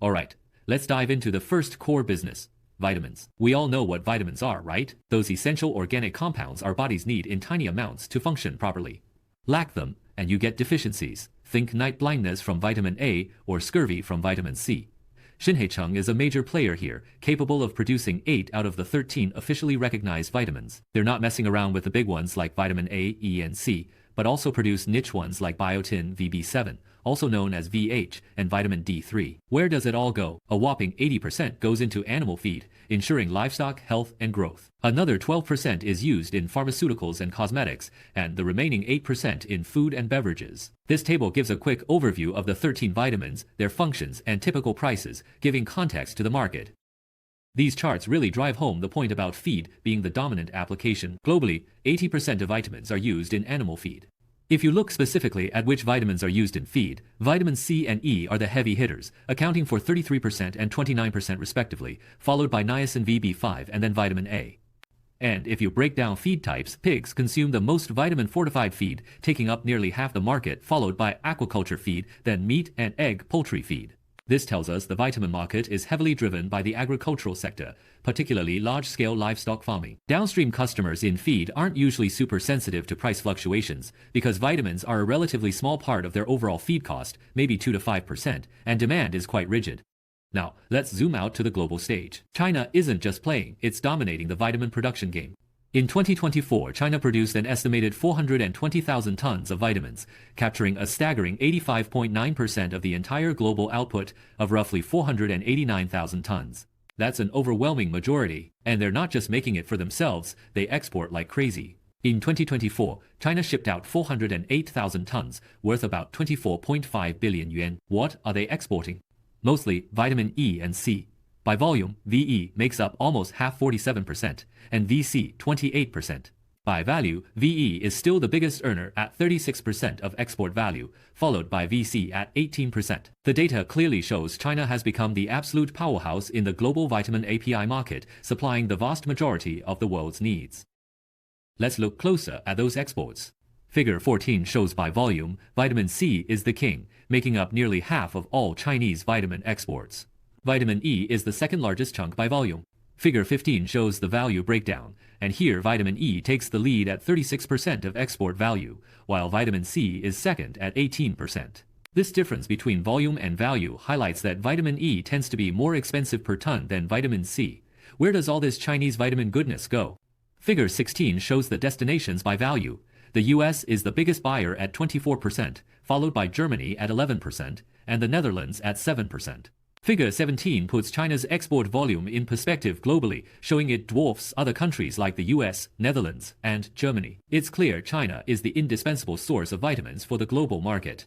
Alright, let's dive into the first core business. Vitamins. We all know what vitamins are, right? Those essential organic compounds our bodies need in tiny amounts to function properly. Lack them, and you get deficiencies. Think night blindness from vitamin A or scurvy from vitamin C. Zhejiang is a major player here, capable of producing 8 out of the 13 officially recognized vitamins. They're not messing around with the big ones like vitamin A, E, and C, but also produce niche ones like Biotin VB7, also known as VH, and vitamin D3. Where does it all go? A whopping 80% goes into animal feed, ensuring livestock health and growth. Another 12% is used in pharmaceuticals and cosmetics, and the remaining 8% in food and beverages. This table gives a quick overview of the 13 vitamins, their functions, and typical prices, giving context to the market. These charts really drive home the point about feed being the dominant application. Globally, 80% of vitamins are used in animal feed. If you look specifically at which vitamins are used in feed, vitamin C and E are the heavy hitters, accounting for 33% and 29% respectively, followed by niacin VB5 and then vitamin A. And if you break down feed types, pigs consume the most vitamin-fortified feed, taking up nearly half the market, followed by aquaculture feed, then meat and egg poultry feed. This tells us the vitamin market is heavily driven by the agricultural sector, particularly large-scale livestock farming. Downstream customers in feed aren't usually super sensitive to price fluctuations because vitamins are a relatively small part of their overall feed cost, maybe 2 to 5%, and demand is quite rigid. Now, let's zoom out to the global stage. China isn't just playing, it's dominating the vitamin production game. In 2024, China produced an estimated 420,000 tons of vitamins, capturing a staggering 85.9% of the entire global output of roughly 489,000 tons. That's an overwhelming majority, and they're not just making it for themselves, they export like crazy. In 2024, China shipped out 408,000 tons, worth about 24.5 billion yuan. What are they exporting? Mostly vitamin E and C. By volume, VE makes up almost half 47%, and VC 28%. By value, VE is still the biggest earner at 36% of export value, followed by VC at 18%. The data clearly shows China has become the absolute powerhouse in the global vitamin API market, supplying the vast majority of the world's needs. Let's look closer at those exports. Figure 14 shows by volume, vitamin C is the king, making up nearly half of all Chinese vitamin exports. Vitamin E is the second largest chunk by volume. Figure 15 shows the value breakdown, and here vitamin E takes the lead at 36% of export value, while vitamin C is second at 18%. This difference between volume and value highlights that vitamin E tends to be more expensive per ton than vitamin C. Where does all this Chinese vitamin goodness go? Figure 16 shows the destinations by value. The US is the biggest buyer at 24%, followed by Germany at 11%, and the Netherlands at 7%. Figure 17 puts China's export volume in perspective globally, showing it dwarfs other countries like the US, Netherlands, and Germany. It's clear China is the indispensable source of vitamins for the global market.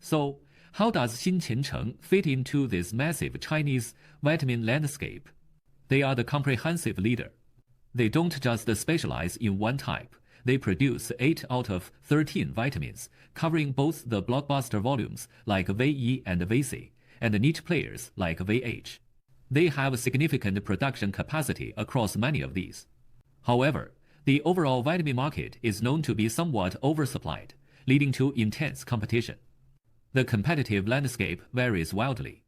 So, how does Zhejiang fit into this massive Chinese vitamin landscape? They are the comprehensive leader. They don't just specialize in one type. They produce 8 out of 13 vitamins, covering both the blockbuster volumes like VE and VC, and the niche players like VH. They have a significant production capacity across many of these. However, the overall vitamin market is known to be somewhat oversupplied, leading to intense competition. The competitive landscape varies wildly.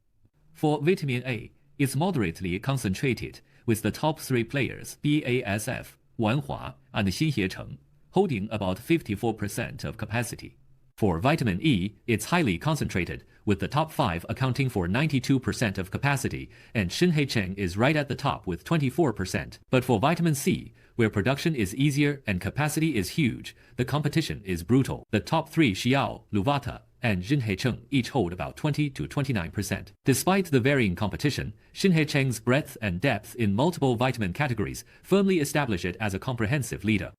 For vitamin A, it's moderately concentrated, with the top 3 players BASF, Wanhua, and Xinhecheng, holding about 54% of capacity. For vitamin E, it's highly concentrated, with the top 5 accounting for 92% of capacity, and Zhejiang is right at the top with 24%. But for vitamin C, where production is easier and capacity is huge, the competition is brutal. The top 3 Xiao, Luvata, and Zhejiang each hold about 20 to 29%. Despite the varying competition, Zhejiang's breadth and depth in multiple vitamin categories firmly establish it as a comprehensive leader.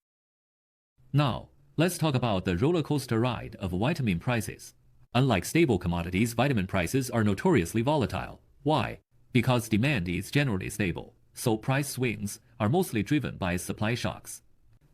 Now, let's talk about the roller coaster ride of vitamin prices. Unlike stable commodities, vitamin prices are notoriously volatile. Why? Because demand is generally stable, so price swings are mostly driven by supply shocks.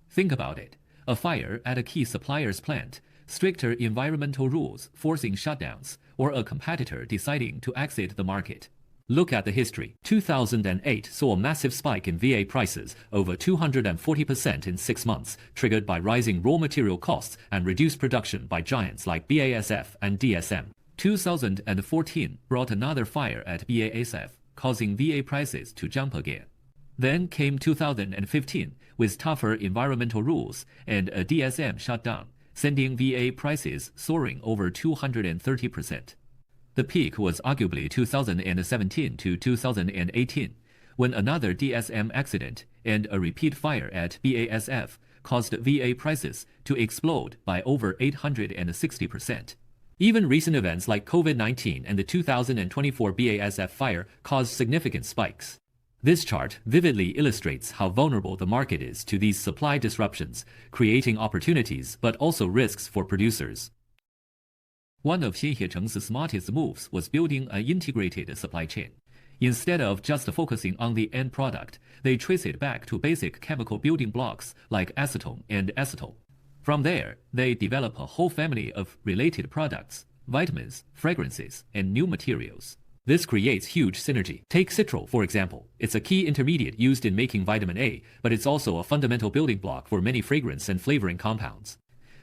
Think about it. A fire at a key supplier's plant, stricter environmental rules forcing shutdowns, or a competitor deciding to exit the market. Look at the history. 2008 saw a massive spike in VA prices, over 240% in 6 months, triggered by rising raw material costs and reduced production by giants like BASF and DSM. 2014 brought another fire at BASF, causing VA prices to jump again. Then came 2015 with tougher environmental rules and a DSM shutdown, sending VA prices soaring over 230%. The peak was arguably 2017 to 2018, when another DSM accident and a repeat fire at BASF caused VA prices to explode by over 860%. Even recent events like COVID-19 and the 2024 BASF fire caused significant spikes. This chart vividly illustrates how vulnerable the market is to these supply disruptions, creating opportunities but also risks for producers. One of Xinhecheng's smartest moves was building an integrated supply chain. Instead of just focusing on the end product, they trace it back to basic chemical building blocks like acetone and acetone. From there, they develop a whole family of related products, vitamins, fragrances, and new materials. This creates huge synergy. Take citral, for example. It's a key intermediate used in making vitamin A, but it's also a fundamental building block for many fragrance and flavoring compounds.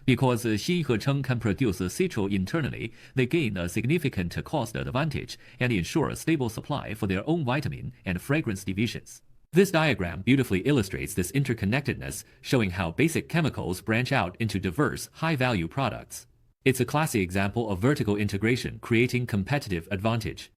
Because Xinhecheng can produce citral internally, they gain a significant cost advantage and ensure a stable supply for their own vitamin and fragrance divisions. This diagram beautifully illustrates this interconnectedness, showing how basic chemicals branch out into diverse, high-value products. It's a classic example of vertical integration creating competitive advantage.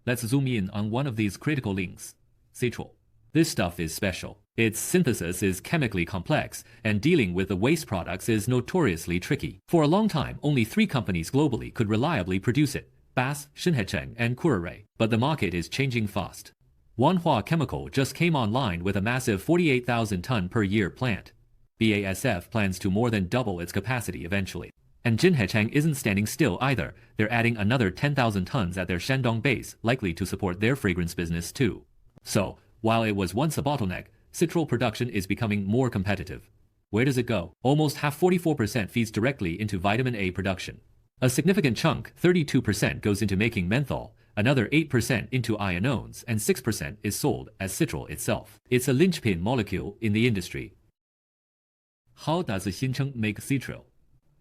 Let's zoom in on one of these critical links, citral. This stuff is special. Its synthesis is chemically complex, and dealing with the waste products is notoriously tricky. For a long time, only 3 companies globally could reliably produce it: BASF, Xinhecheng, and Kurere. But the market is changing fast. Wanhua Chemical just came online with a massive 48,000 ton per year plant. BASF plans to more than double its capacity eventually. And Xinhecheng isn't standing still either. They're adding another 10,000 tons at their Shandong base, likely to support their fragrance business too. So, while it was once a bottleneck, citral production is becoming more competitive. Where does it go? Almost half, 44%, feeds directly into vitamin A production. A significant chunk, 32%, goes into making menthol, another 8% into ionones, and 6% is sold as citral itself. It's a linchpin molecule in the industry. How does Xinhecheng make citral?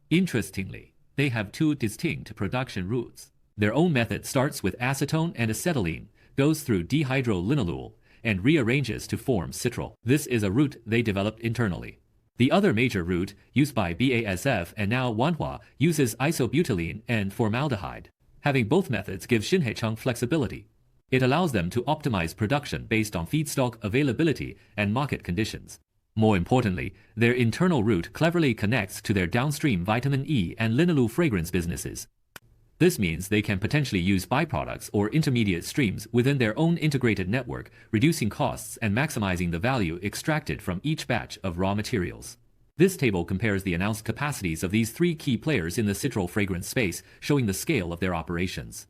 Interestingly, they have 2 distinct production routes. Their own method starts with acetone and acetylene, goes through dihydrolinalool, and rearranges to form citral. This is a route they developed internally. The other major route, used by BASF and now Wanhua, uses isobutylene and formaldehyde. Having both methods gives Xinhecheng flexibility. It allows them to optimize production based on feedstock availability and market conditions. More importantly, their internal route cleverly connects to their downstream vitamin E and linalool fragrance businesses. This means they can potentially use byproducts or intermediate streams within their own integrated network, reducing costs and maximizing the value extracted from each batch of raw materials. This table compares the announced capacities of these 3 key players in the citral fragrance space, showing the scale of their operations.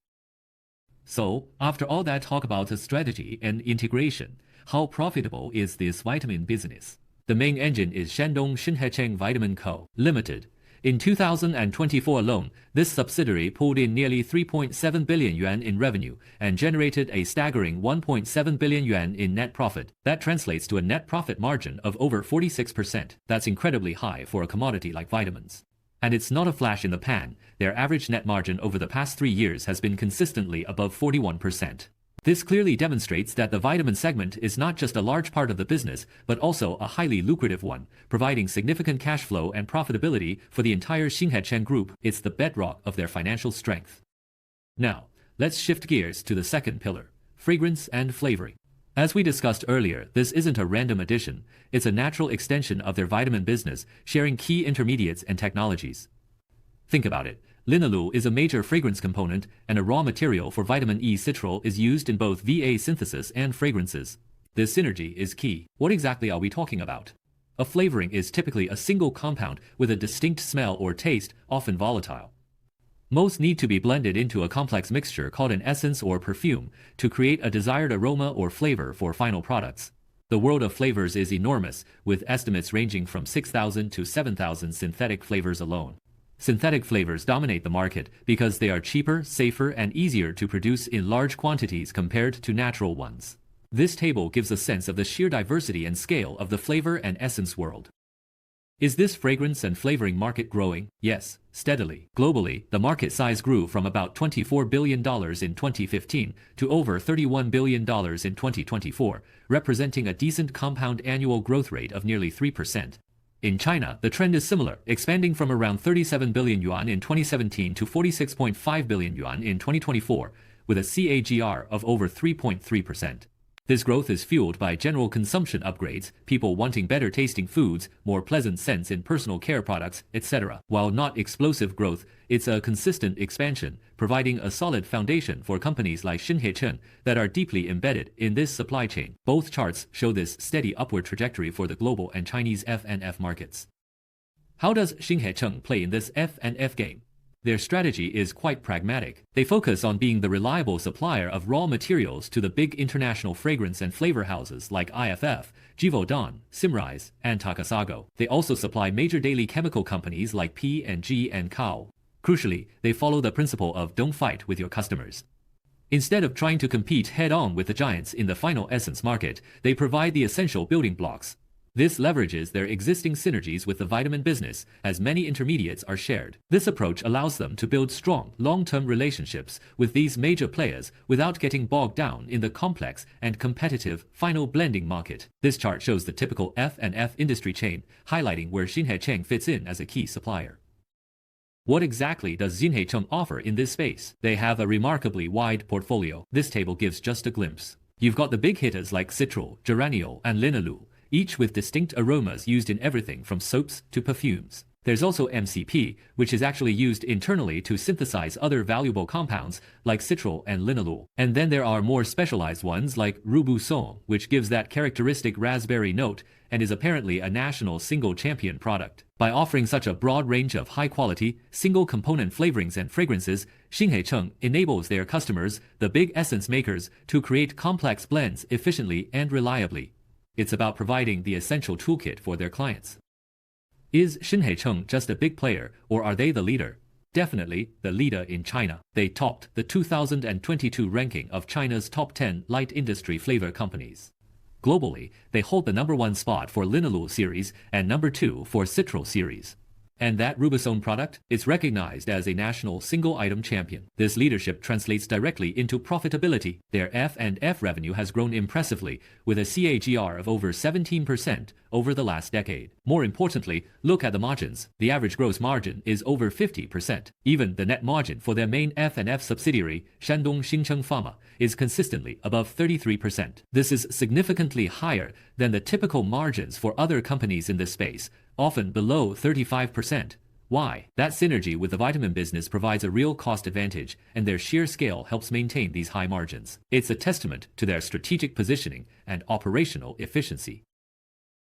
So, after all that talk about strategy and integration, how profitable is this vitamin business? The main engine is Shandong Xinhecheng Vitamin Co., Limited. In 2024 alone, this subsidiary pulled in nearly 3.7 billion yuan in revenue and generated a staggering 1.7 billion yuan in net profit. That translates to a net profit margin of over 46%. That's incredibly high for a commodity like vitamins. And it's not a flash in the pan. Their average net margin over the past 3 years has been consistently above 41%. This clearly demonstrates that the vitamin segment is not just a large part of the business, but also a highly lucrative one, providing significant cash flow and profitability for the entire Xinhecheng group. It's the bedrock of their financial strength. Now, let's shift gears to the second pillar, fragrance and flavoring. As we discussed earlier, this isn't a random addition. It's a natural extension of their vitamin business, sharing key intermediates and technologies. Think about it. Linalool is a major fragrance component, and a raw material for vitamin E citral is used in both VA synthesis and fragrances. This synergy is key. What exactly are we talking about? A flavoring is typically a single compound with a distinct smell or taste, often volatile. Most need to be blended into a complex mixture called an essence or perfume to create a desired aroma or flavor for final products. The world of flavors is enormous, with estimates ranging from 6,000 to 7,000 synthetic flavors alone. Synthetic flavors dominate the market because they are cheaper, safer, and easier to produce in large quantities compared to natural ones. This table gives a sense of the sheer diversity and scale of the flavor and essence world. Is this fragrance and flavoring market growing? Yes, steadily. Globally, the market size grew from about $24 billion in 2015 to over $31 billion in 2024, representing a decent compound annual growth rate of nearly 3%. In China, the trend is similar, expanding from around 37 billion yuan in 2017 to 46.5 billion yuan in 2024, with a CAGR of over 3.3%. This growth is fueled by general consumption upgrades, people wanting better tasting foods, more pleasant scents in personal care products, etc. While not explosive growth, it's a consistent expansion, providing a solid foundation for companies like Zhejiang that are deeply embedded in this supply chain. Both charts show this steady upward trajectory for the global and Chinese F&F markets. How does Zhejiang play in this F&F game? Their strategy is quite pragmatic. They focus on being the reliable supplier of raw materials to the big international fragrance and flavor houses like IFF, Givaudan, Symrise, and Takasago. They also supply major daily chemical companies like P&G and Kao. Crucially, they follow the principle of don't fight with your customers. Instead of trying to compete head-on with the giants in the final essence market, they provide the essential building blocks. This leverages their existing synergies with the vitamin business, as many intermediates are shared. This approach allows them to build strong, long-term relationships with these major players without getting bogged down in the complex and competitive final blending market. This chart shows the typical F&F industry chain, highlighting where Zhejiang fits in as a key supplier. What exactly does Zhejiang offer in this space? They have a remarkably wide portfolio. This table gives just a glimpse. You've got the big hitters like citral, geraniol, and linalool, each with distinct aromas used in everything from soaps to perfumes. There's also MCP, which is actually used internally to synthesize other valuable compounds like citral and linalool. And then there are more specialized ones like Robuson, which gives that characteristic raspberry note and is apparently a national single champion product. By offering such a broad range of high-quality, single-component flavorings and fragrances, Zhejiang enables their customers, the big essence makers, to create complex blends efficiently and reliably. It's about providing the essential toolkit for their clients. Is Zhejiang just a big player, or are they the leader? Definitely the leader in China. They topped the 2022 ranking of China's top 10 light industry flavor companies. Globally, they hold the #1 spot for linalool series and #2 for citral series. And that Robuson product is recognized as a national single-item champion. This leadership translates directly into profitability. Their F&F revenue has grown impressively, with a CAGR of over 17% over the last decade. More importantly, look at the margins. The average gross margin is over 50%. Even the net margin for their main F&F subsidiary, Shandong Xingcheng Pharma, is consistently above 33%. This is significantly higher than the typical margins for other companies in this space, often below 35%. Why? That synergy with the vitamin business provides a real cost advantage, and their sheer scale helps maintain these high margins. It's a testament to their strategic positioning and operational efficiency.